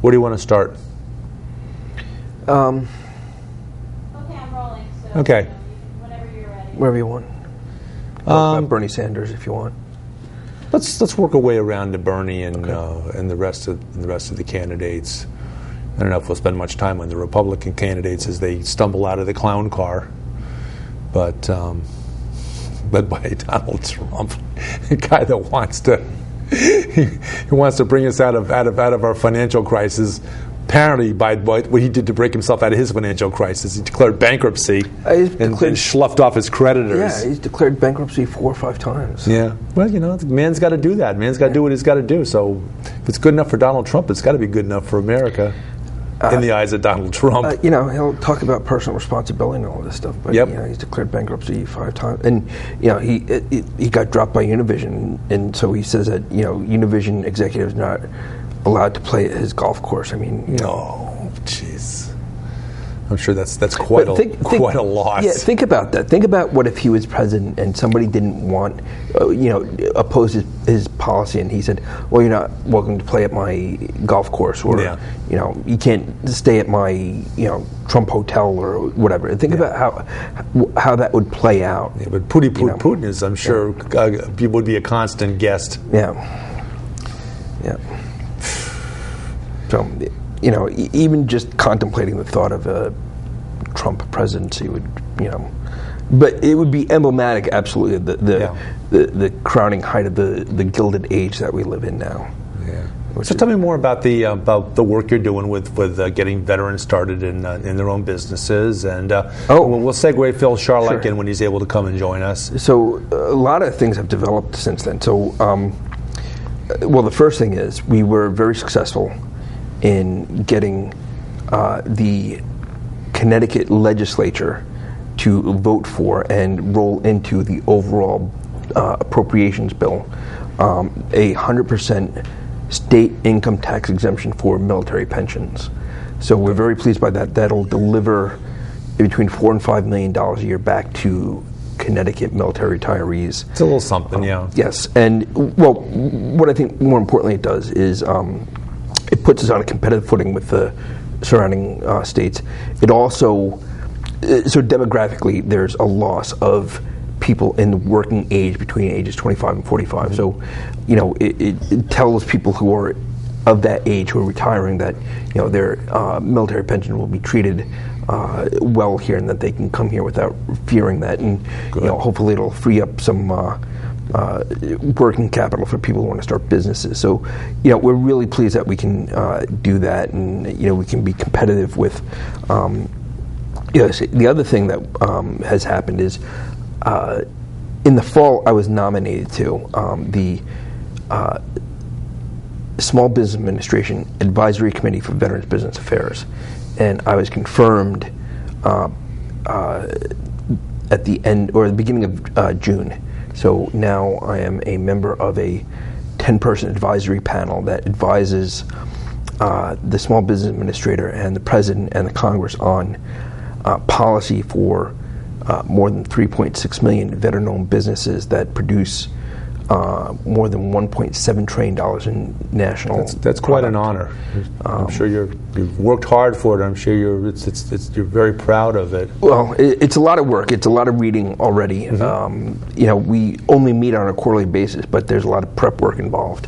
Where do you want to start? Okay, I'm rolling. So, Okay. Whenever you're ready. Wherever you want. Bernie Sanders, if you want. Let's work our way around to Bernie and the rest of the candidates. I don't know if we'll spend much time on the Republican candidates as they stumble out of the clown car, but led by Donald Trump, a guy that wants to bring us out of our financial crisis. Apparently, by what he did to break himself out of his financial crisis, he declared bankruptcy and sloughed off his creditors. Yeah, he's declared bankruptcy 4 or 5 times. Yeah, well, the man's got to do that. Man's got to do what he's got to do. So, if it's good enough for Donald Trump, it's got to be good enough for America, in the eyes of Donald Trump. He'll talk about personal responsibility and all this stuff, but he's declared bankruptcy 5 times, and he got dropped by Univision, and so he says that Univision executives not allowed to play at his golf course. I mean, no, jeez. I'm sure that's quite a loss. Yeah, think about that. Think about what if he was president and somebody didn't want, oppose his policy, and he said, "Well, you're not welcome to play at my golf course, or you can't stay at my Trump hotel or whatever." Think about how that would play out. Yeah, but Putin is, I'm sure, would be a constant guest. Yeah. Yeah. So, even just contemplating the thought of a Trump presidency would, but it would be emblematic, absolutely, the crowning height of the Gilded Age that we live in now. Yeah. So tell me more about the work you're doing with getting veterans started in their own businesses, and we'll segue Phil Sharlak in when he's able to come and join us. So a lot of things have developed since then. So, the first thing is we were very successful in getting the Connecticut legislature to vote for and roll into the overall appropriations bill a 100% state income tax exemption for military pensions. So we're very pleased by that. That'll deliver between $4 and $5 million a year back to Connecticut military retirees. It's a little something, yeah. Yes, and what I think more importantly it does is it puts us on a competitive footing with the surrounding states. It also, so demographically, there's a loss of people in the working age between ages 25 and 45. So, it tells people who are of that age who are retiring that, their military pension will be treated well here, and that they can come here without fearing that. And hopefully it'll free up some working capital for people who want to start businesses. So, we're really pleased that we can do that, and we can be competitive with. The other thing that has happened is in the fall I was nominated to the Small Business Administration Advisory Committee for Veterans Business Affairs, and I was confirmed at the end or the beginning of June. So now I am a member of a 10-person advisory panel that advises the Small Business Administrator and the President and the Congress on policy for more than 3.6 million veteran-owned businesses that produce more than $1.7 trillion in national. That's quite an honor. I'm sure you've worked hard for it. I'm sure you're very proud of it. Well, it's a lot of work. It's a lot of reading already. Mm-hmm. We only meet on a quarterly basis, but there's a lot of prep work involved.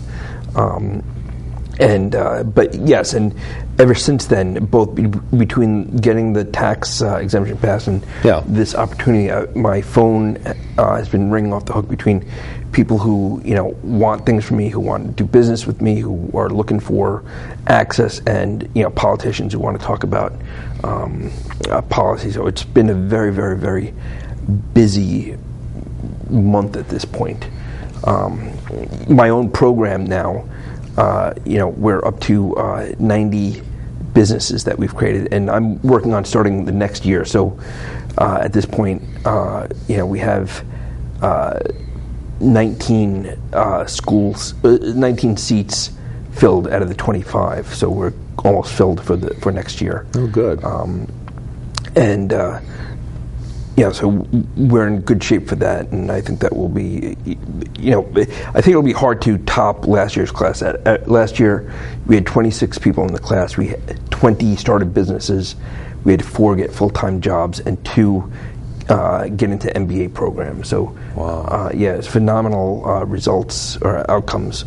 But yes, and ever since then, both between getting the tax exemption passed and this opportunity, my phone has been ringing off the hook between people who want things from me, who want to do business with me, who are looking for access, and politicians who want to talk about policy. So it's been a very, very, very busy month at this point. My own program now. We're up to 90 businesses that we've created, and I'm working on starting the next year. So at this point, we have 19 schools, 19 seats filled out of the 25. So we're almost filled for next year. Oh, good. Yeah, so we're in good shape for that, and I think that will be, I think it'll be hard to top last year's class. Last year, we had 26 people in the class. We had 20 started businesses. We had 4 get full-time jobs, and 2 get into MBA programs. So, wow. It's phenomenal results or outcomes.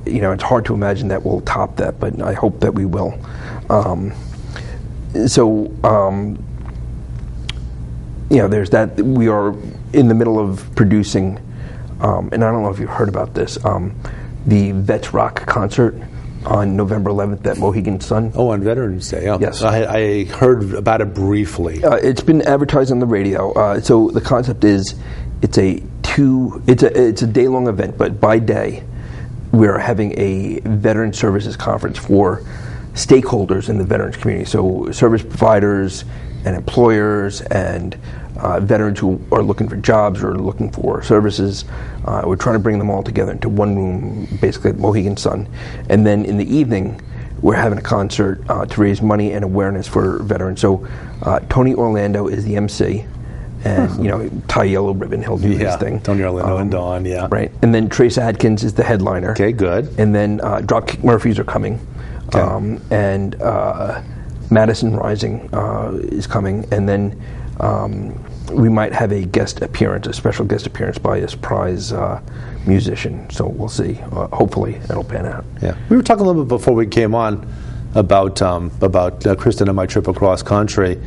It's hard to imagine that we'll top that, but I hope that we will. There's that. We are in the middle of producing, and I don't know if you've heard about this, the Vets Rock concert on November 11th at Mohegan Sun. Oh, on Veterans Day. Oh. Yes. I heard about it briefly. It's been advertised on the radio. So the concept is it's a day-long event, but by day we're having a veteran services conference for stakeholders in the veterans community. So service providers and employers and veterans who are looking for jobs or looking for services. We're trying to bring them all together into one room, basically at Mohegan Sun. And then in the evening, we're having a concert to raise money and awareness for veterans. So Tony Orlando is the MC, and tie yellow ribbon, he'll do his thing. Tony Orlando and Dawn, yeah. Right. And then Trace Adkins is the headliner. Okay, good. And then Dropkick Murphys are coming. Okay. And Madison Rising is coming, and then we might have a special guest appearance by a surprise musician. So we'll see. Hopefully, it'll pan out. Yeah, we were talking a little bit before we came on about Kristen and my trip across country,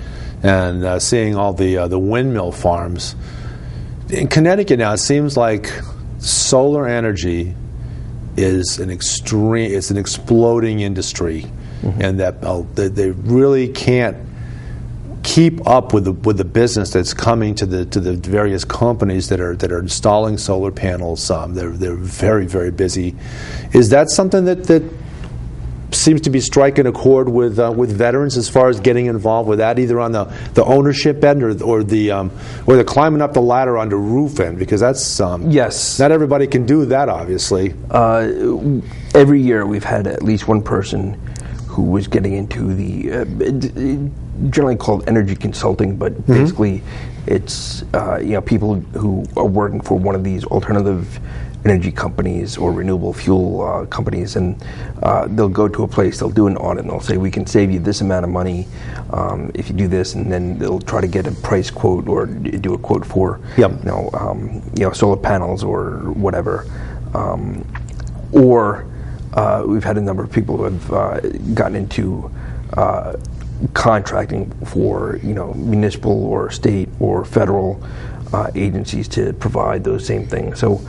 and seeing all the windmill farms in Connecticut. Now it seems like solar energy is an exploding industry. Mm-hmm. And that they really can't keep up with the business that's coming to the various companies that are installing solar panels. They're very, very busy. Is that something that seems to be striking a chord with veterans as far as getting involved with that, either on the ownership end or the climbing up the ladder on the roof end? Because that's yes, not everybody can do that, obviously. Every year we've had at least one person who was getting into the generally called energy consulting, but basically it's people who are working for one of these alternative energy companies or renewable fuel companies, and they'll go to a place, they'll do an audit, and they'll say, we can save you this amount of money if you do this, and then they'll try to get a price quote or do a quote for solar panels or whatever, or we've had a number of people who have gotten into contracting for municipal or state or federal agencies to provide those same things. So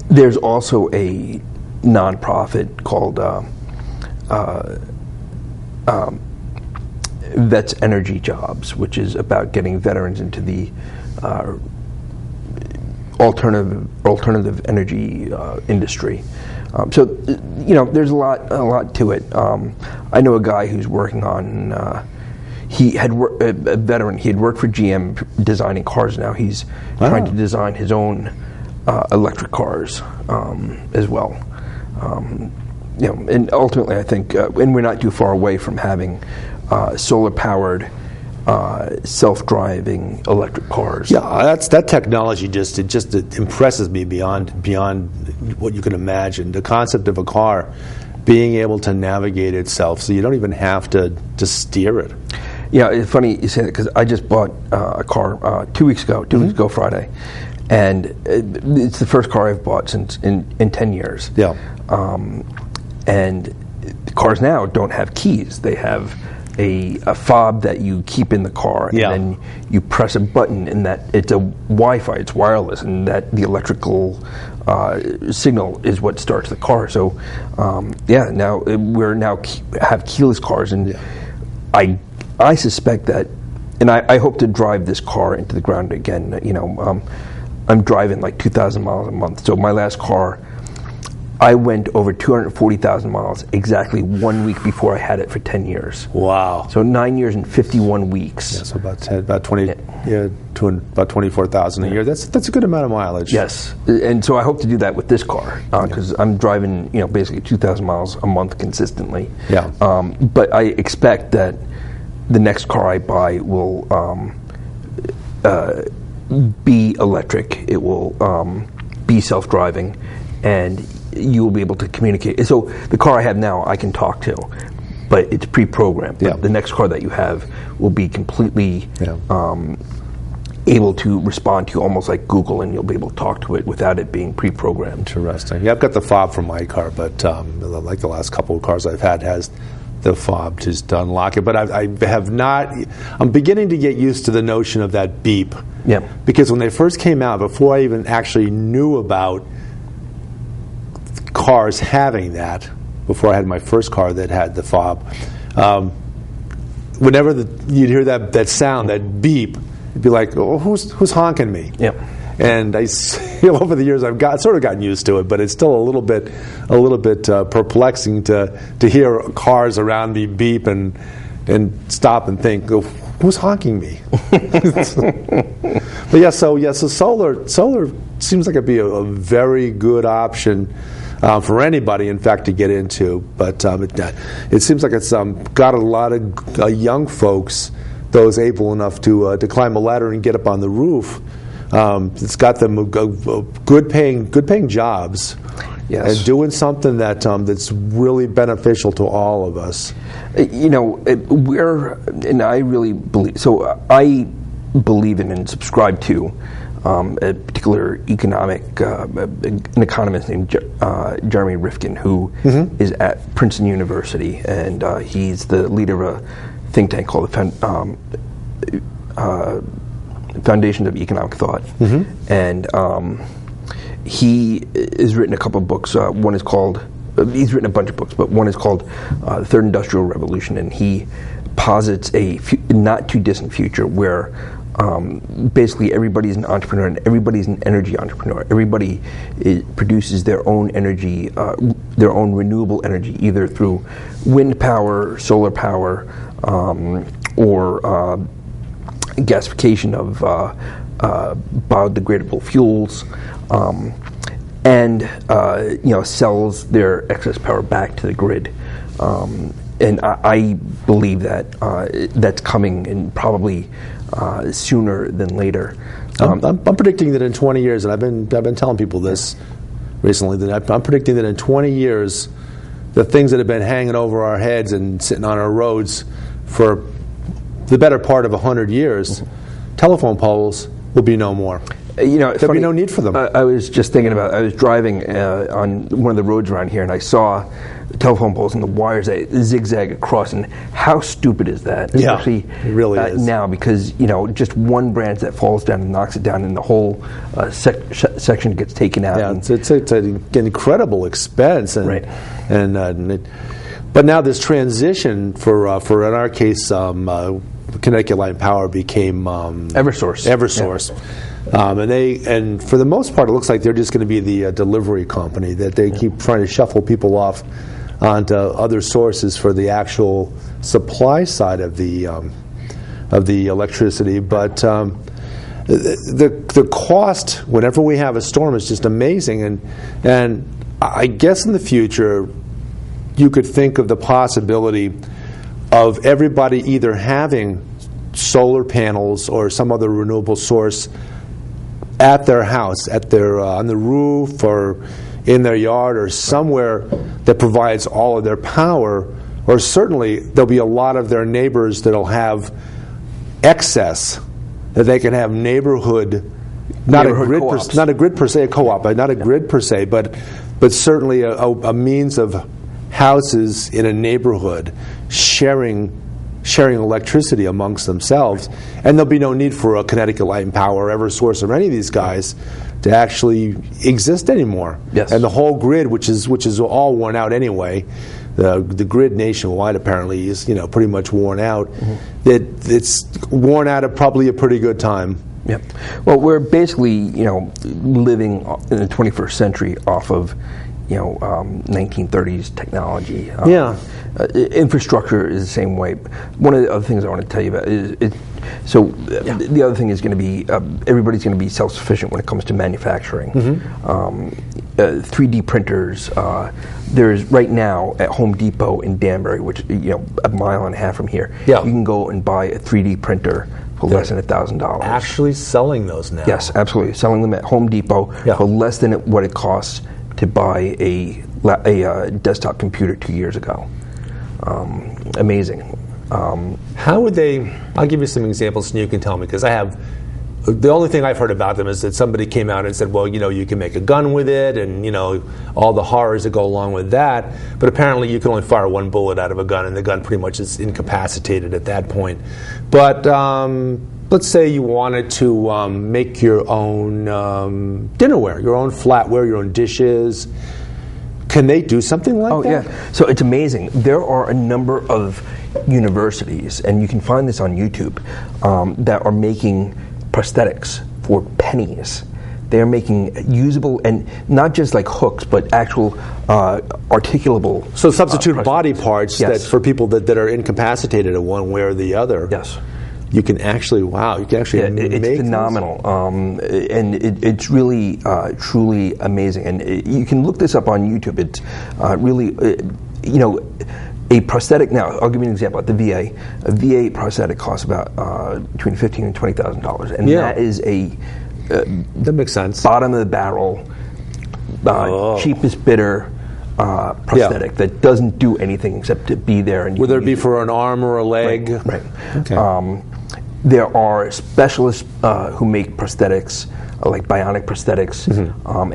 there's also a nonprofit called Vets Energy Jobs, which is about getting veterans into the alternative energy industry. So there's a lot to it. I know a guy who's working on. He had a veteran. He had worked for GM designing cars. Now he's trying to design his own electric cars as well. And ultimately, I think, and we're not too far away from having solar-powered, self-driving electric cars. Yeah, that technology just impresses me beyond what you can imagine. The concept of a car being able to navigate itself, so you don't even have to steer it. Yeah, it's funny you say that, because I just bought a car 2 weeks ago, weeks ago Friday, and it's the first car I've bought since in 10 years. Yeah. And the cars now don't have keys. They have a fob that you keep in the car, and then you press a button, and that it's a Wi-Fi, it's wireless, and that the electrical signal is what starts the car. So now we're have keyless cars, and I suspect that, and I hope to drive this car into the ground again. I'm driving like 2,000 miles a month. So my last car, I went over 240,000 miles exactly 1 week before I had it for 10 years. Wow. So 9 years and 51 weeks. Yeah, so about 24,000 a year. That's a good amount of mileage. Yes, and so I hope to do that with this car, because I'm driving basically 2,000 miles a month consistently. Yeah. But I expect that the next car I buy will be electric. It will be self-driving, and you will be able to communicate. So the car I have now, I can talk to, but it's pre-programmed. But the next car that you have will be completely able to respond to you, almost like Google, and you'll be able to talk to it without it being pre-programmed. Interesting. Yeah, I've got the fob for my car, but like the last couple of cars I've had has the fob just to unlock it. But I have not. I'm beginning to get used to the notion of that beep. Yeah. Because when they first came out, before I even actually knew about cars having that, before I had my first car that had the fob, whenever you'd hear that sound, that beep, it'd be like, oh, who's honking me? Yep. And over the years, I've sort of gotten used to it, but it's still a little bit perplexing to hear cars around me beep and stop and think, oh, who's honking me? But so solar seems like it'd be a very good option for anybody, in fact, to get into. But it seems like it's got a lot of young folks, those able enough to climb a ladder and get up on the roof. It's got them good paying jobs, and doing something that's really beneficial to all of us. And I really believe. So I believe in and subscribe to a particular an economist named Jeremy Rifkin, who is at Princeton University, and he's the leader of a think tank called the Foundations of Economic Thought, and he has written a couple of books. One is called, he's written a bunch of books, but one is called The Third Industrial Revolution, and he posits a not too distant future where basically everybody's an entrepreneur and everybody's an energy entrepreneur. Everybody produces their own energy, their own renewable energy, either through wind power, solar power, or gasification of biodegradable fuels, and sells their excess power back to the grid. And I believe that that's coming, and probably sooner than later. I'm predicting that in 20 years, and I've been telling people this recently, that I'm predicting that in 20 years, the things that have been hanging over our heads and sitting on our roads for the better part of 100 years, telephone poles will be no more. There'll be no need for them. I was just thinking about, I was driving on one of the roads around here, and I saw the telephone poles and the wires that zigzag across, and how stupid is that? Yeah, it really is. Now, because just one branch that falls down and knocks it down, and the whole section gets taken out. Yeah, it's an incredible expense. And, right. But now this transition for in our case, Connecticut Light and Power became Eversource. Yeah. And for the most part, it looks like they're just going to be the delivery company, that they keep trying to shuffle people off onto other sources for the actual supply side of the electricity. But the cost whenever we have a storm is just amazing, and I guess in the future you could think of the possibility of everybody either having solar panels or some other renewable source at their house, on the roof or in their yard or somewhere that provides all of their power, or certainly there'll be a lot of their neighbors that'll have excess that they can have neighborhood co-ops. Not a grid per se, a co-op, but not a grid per se, but certainly a means of houses in a neighborhood sharing electricity amongst themselves, and there'll be no need for a Connecticut Light and Power, Eversource, or any of these guys to actually exist anymore. Yes. And the whole grid, which is all worn out anyway, the grid nationwide apparently is pretty much worn out. It's worn out at probably a pretty good time. Yep. Well, we're basically living in the 21st century off of 1930s technology. Infrastructure is the same way. One of the other things I want to tell you about is the other thing is going to be everybody's going to be self-sufficient when it comes to manufacturing. 3D printers. There's right now at Home Depot in Danbury, which a mile and a half from here. Yeah. You can go and buy a 3D printer for less than $1,000. Actually selling those now. Yes, absolutely. Selling them at Home Depot for less than what it costs to buy a desktop computer 2 years ago. Amazing. How would they? I'll give you some examples, and you can tell me, because I have. The only thing I've heard about them is that somebody came out and said, well, you can make a gun with it, and all the horrors that go along with that. But apparently, you can only fire one bullet out of a gun, and the gun pretty much is incapacitated at that point. But let's say you wanted to make your own dinnerware, your own flatware, your own dishes. Can they do something like that? Yeah. So it's amazing. There are a number of universities, and you can find this on YouTube, that are making prosthetics for pennies. They are making usable, and not just like hooks, but actual articulable. So substitute body parts Yes. that for people that are incapacitated in one way or the other. Yes. You can actually, make it's phenomenal, and it's really truly amazing. And you can look this up on YouTube. It's really, a prosthetic. Now, I'll give you an example. At the VA, a VA prosthetic costs about between $15,000 and $20,000, and that is that makes sense. Bottom of the barrel, cheapest bidder prosthetic that doesn't do anything except to be there. And whether it be for an arm or a leg, right? Okay. There are specialists who make prosthetics, like bionic prosthetics,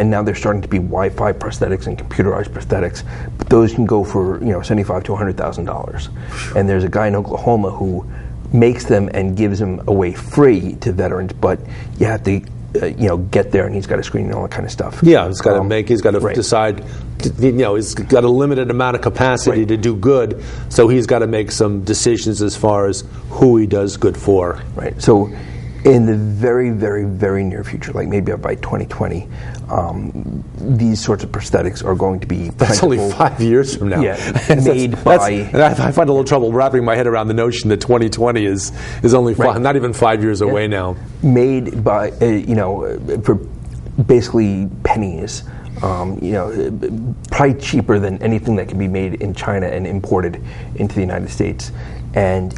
and now they're starting to be Wi-Fi prosthetics and computerized prosthetics. But those can go for $75,000 to $100,000. And there's a guy in Oklahoma who makes them and gives them away free to veterans, but you have to get there, and he's got to screen and all that kind of stuff. Yeah, he's got to he's got to decide, he's got a limited amount of capacity to do good, so he's got to make some decisions as far as who he does good for. Right. So in the very, very, very near future, like maybe by 2020, these sorts of prosthetics are going to be That's only 5 years from now. Yeah, made by... I find a little trouble wrapping my head around the notion that 2020 is only not even 5 years away now. Made by, for basically pennies, probably cheaper than anything that can be made in China and imported into the United States. And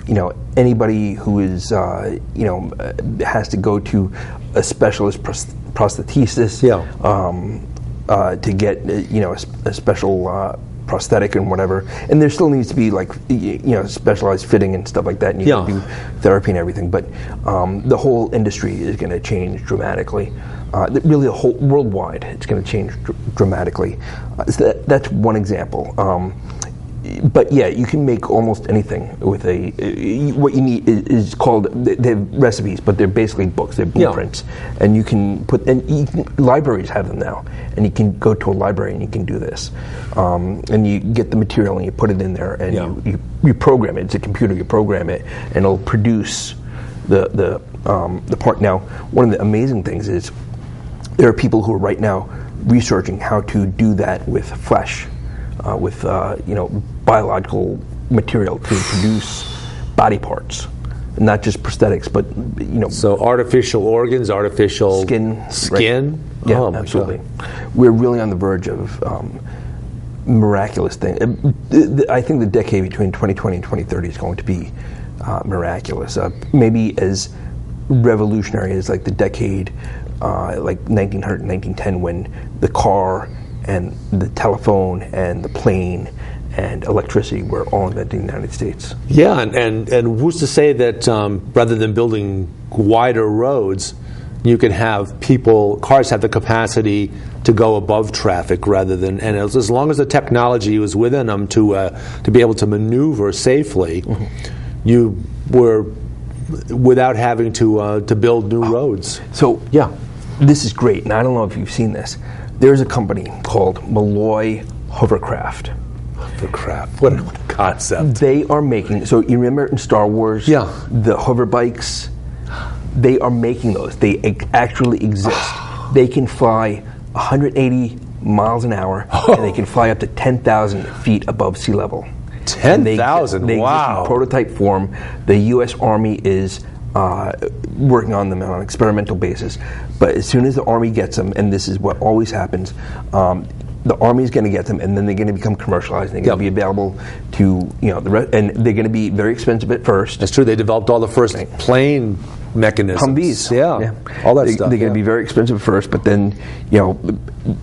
anybody who is has to go to a specialist prosthetist to get a special prosthetic and whatever. And there still needs to be specialized fitting and stuff like that. And you can do therapy and everything. But the whole industry is going to change dramatically. Really, the whole worldwide, it's going to change dramatically. So that's one example. But yeah, you can make almost anything with what you need is called, they have recipes, but they're basically books, they're blueprints. And you can libraries have them now, and you can go to a library and you can do this. And you get the material and you put it in there, and you program it. It's a computer, you program it, and it'll produce the part. Now, one of the amazing things is there are people who are right now researching how to do that with flesh. With biological material to produce body parts, not just prosthetics, but So artificial organs, artificial skin. Right. Yeah, absolutely. We're really on the verge of miraculous things. I think the decade between 2020 and 2030 is going to be miraculous. Maybe as revolutionary as like the decade, like 1900, 1910, when the car and the telephone and the plane and electricity were all invented in the United States. Yeah, and who's to say that rather than building wider roads, you can have cars have the capacity to go above traffic rather than, and as long as the technology was within them to be able to maneuver safely, you were without having to build new roads. So yeah, this is great, and I don't know if you've seen this. There's a company called Malloy Hovercraft. Hovercraft. What a concept. They are making, so you remember in Star Wars, the hover bikes? They are making those. They actually exist. They can fly 180 miles an hour, and they can fly up to 10,000 feet above sea level. 10,000? They Wow. exist in prototype form. The U.S. Army is working on them on an experimental basis. But as soon as the Army gets them, and this is what always happens, the Army is going to get them, and then they're going to become commercialized. They're going to be available to the rest, and they're going to be very expensive at first. That's true. They developed all the first plane mechanisms. Humvees, all that stuff. They're going to be very expensive at first, but then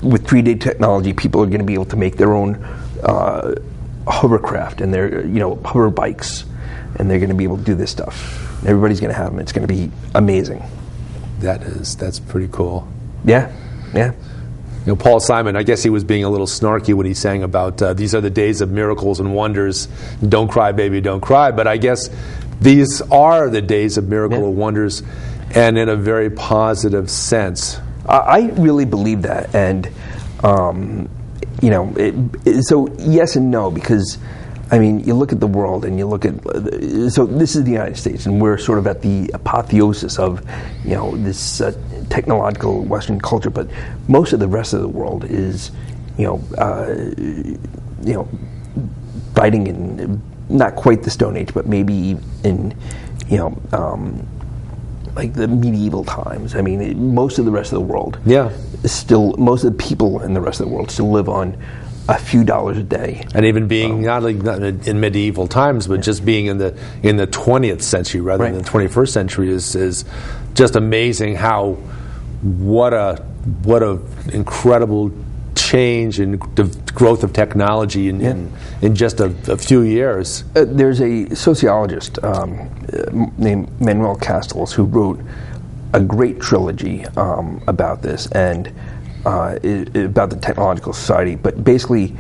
with 3D technology, people are going to be able to make their own hovercraft and their hover bikes, and they're going to be able to do this stuff. Everybody's going to have them. It's going to be amazing. That's pretty cool. Yeah. Paul Simon, I guess he was being a little snarky when he sang about these are the days of miracles and wonders. Don't cry, baby, don't cry. But I guess these are the days of miracle and wonders, and in a very positive sense. I really believe that, and so yes and no, because I mean, you look at the world and you look at, so this is the United States, and we're sort of at the apotheosis of, this technological Western culture, but most of the rest of the world is, fighting in, not quite the Stone Age, but maybe in, like the medieval times. I mean, most of the rest of the world, most of the people in the rest of the world still live on a few dollars a day, and even being not in medieval times, but just being in the 20th century rather than the 21st century is just amazing. How what a incredible change in the growth of technology in just a few years. There's a sociologist named Manuel Castells who wrote a great trilogy about this, and about the technological society, but basically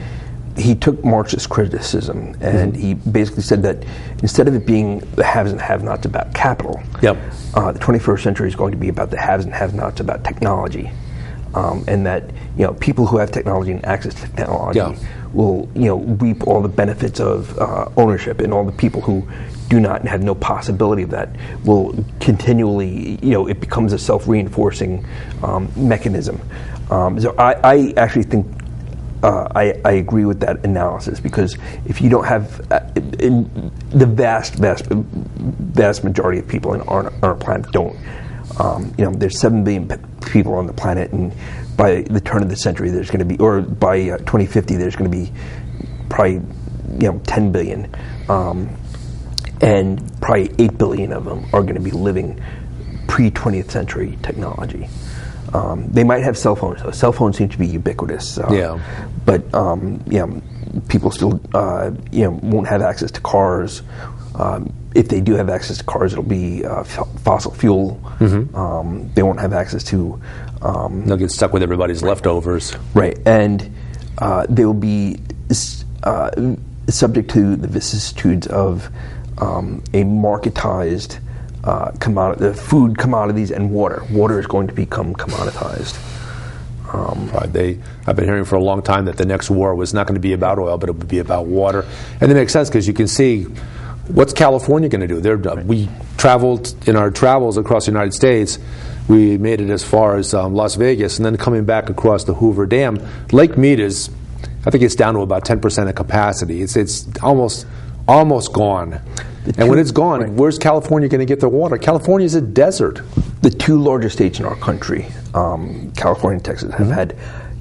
he took Marxist criticism and he basically said that instead of it being the haves and have-nots about capital, the 21st century is going to be about the haves and have-nots about technology, and that people who have technology and access to technology will reap all the benefits of ownership, and all the people who do not have no possibility of that will continually, it becomes a self-reinforcing mechanism. So I actually think I agree with that analysis, because if you don't have in the vast majority of people on our planet don't, there's 7 billion people on the planet, and by the turn of the century there's going to be, or by 2050 there's going to be probably 10 billion, and probably 8 billion of them are going to be living pre-20th century technology. They might have cell phones. So cell phones seem to be ubiquitous. But people still won't have access to cars. If they do have access to cars, it'll be fossil fuel. They won't have access to. They'll get stuck with everybody's leftovers. Right, and they will be subject to the vicissitudes of a marketized. The food commodities and water. Water is going to become commoditized. I've been hearing for a long time that the next war was not going to be about oil, but it would be about water. And it makes sense, because you can see what's California going to do. We traveled in our travels across the United States. We made it as far as Las Vegas, and then coming back across the Hoover Dam. Lake Mead is, I think it's down to about 10% of capacity. It's almost gone. And when it's gone, where's California going to get the water? California is a desert. The 2 largest states in our country, California and Texas, have had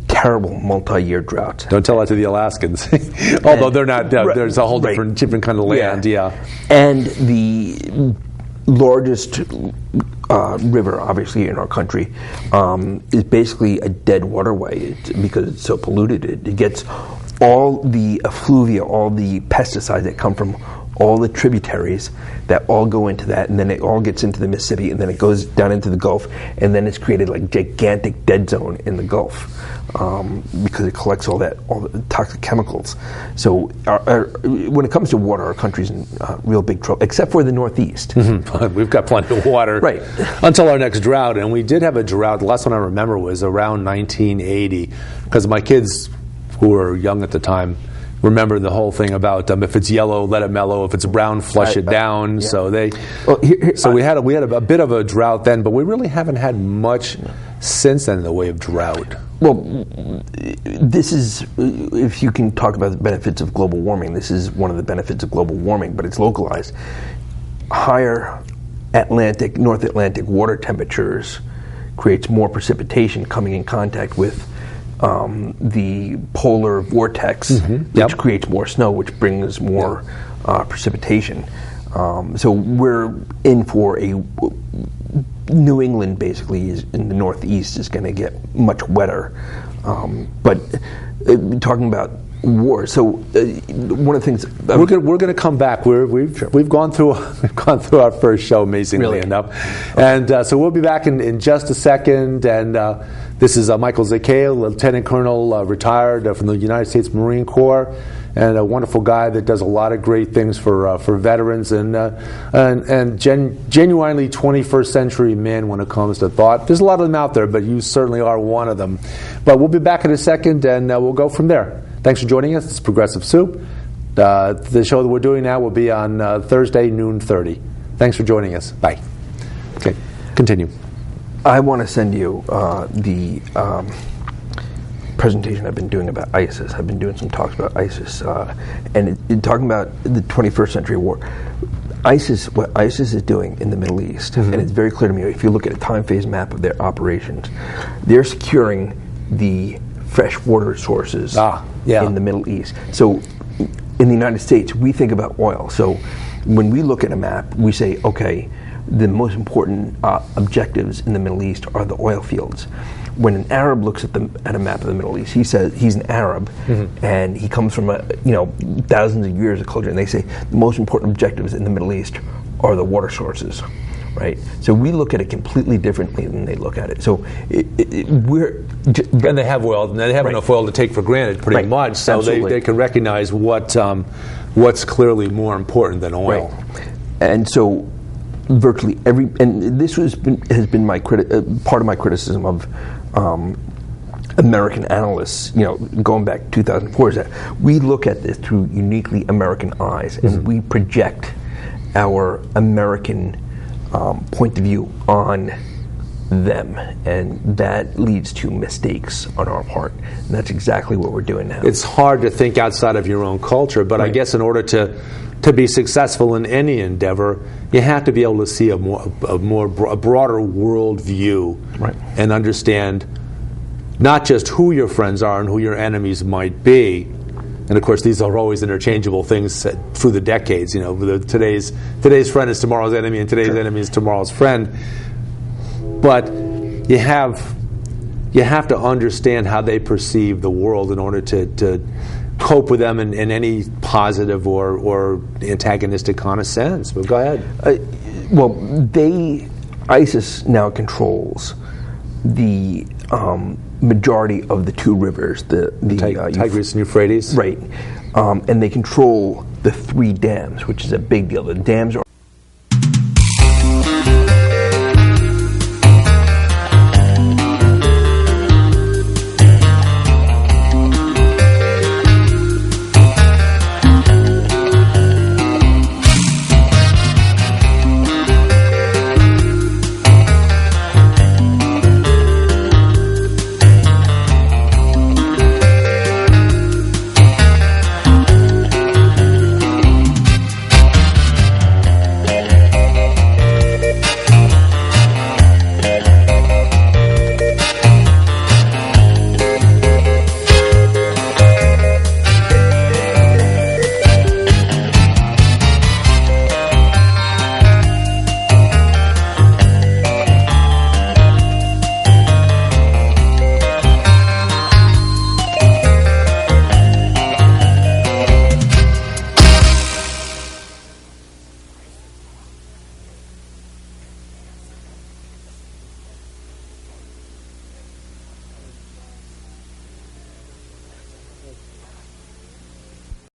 terrible multi-year droughts. Don't tell that to the Alaskans. Although they're not, there's a whole different kind of land, And the largest river, obviously, in our country is basically a dead waterway because it's so polluted. It gets all the effluvia, all the pesticides that come from all the tributaries that all go into that, and then it all gets into the Mississippi, and then it goes down into the Gulf, and then it's created like gigantic dead zone in the Gulf because it collects all the toxic chemicals. So when it comes to water, our country's in real big trouble, except for the Northeast. We've got plenty of water until our next drought, and we did have a drought. The last one I remember was around 1980, because my kids, who were young at the time, remember the whole thing about if it's yellow, let it mellow. If it's brown, flush it down. So we had a bit of a drought then, but we really haven't had much since then in the way of drought. Well, this is, if you can talk about the benefits of global warming, this is one of the benefits of global warming, but it's localized. Higher North Atlantic water temperatures creates more precipitation coming in contact with the polar vortex, which creates more snow, which brings more precipitation. So we're in for New England basically in the Northeast is going to get much wetter. But talking about war, so one of the things we're going to come back. We've gone through our first show, amazingly enough, and so we'll be back in just a second. And this is Michael Zacchea, Lieutenant Colonel, retired from the United States Marine Corps, and a wonderful guy that does a lot of great things for veterans and genuinely 21st century men when it comes to thought. There's a lot of them out there, but you certainly are one of them. But we'll be back in a second, and we'll go from there. Thanks for joining us. It's Progressive Soup. The show that we're doing now will be on Thursday, noon 30. Thanks for joining us. Bye. Okay, continue. I want to send you the presentation I've been doing about ISIS. I've been doing some talks about ISIS, and talking about the 21st century war. What ISIS is doing in the Middle East, and it's very clear to me, if you look at a time phase map of their operations, they're securing the freshwater sources in the Middle East. So in the United States, we think about oil. So when we look at a map, we say, okay, the most important objectives in the Middle East are the oil fields. When an Arab looks at a map of the Middle East, he says he's an Arab, and he comes from thousands of years of culture, and they say the most important objectives in the Middle East are the water sources, right? So we look at it completely differently than they look at it. So and they have oil, and they have enough oil to take for granted, pretty much. So they can recognize what's clearly more important than oil. Right. And so virtually and this has been my part of my criticism of American analysts, going back to 2004, is that we look at this through uniquely American eyes, and we project our American point of view on them, and that leads to mistakes on our part, and that's exactly what we're doing now. It's hard to think outside of your own culture, but I guess in order to be successful in any endeavor, you have to be able to see a broader world view, and understand not just who your friends are and who your enemies might be. And of course, these are always interchangeable things through the decades. Today's friend is tomorrow's enemy, and today's enemy is tomorrow's friend. But you have to understand how they perceive the world in order to cope with them in any positive or antagonistic kind of sense. But go ahead. ISIS now controls the majority of the two rivers, the Tigris and Euphrates. Right. And they control the 3 dams, which is a big deal. The dams are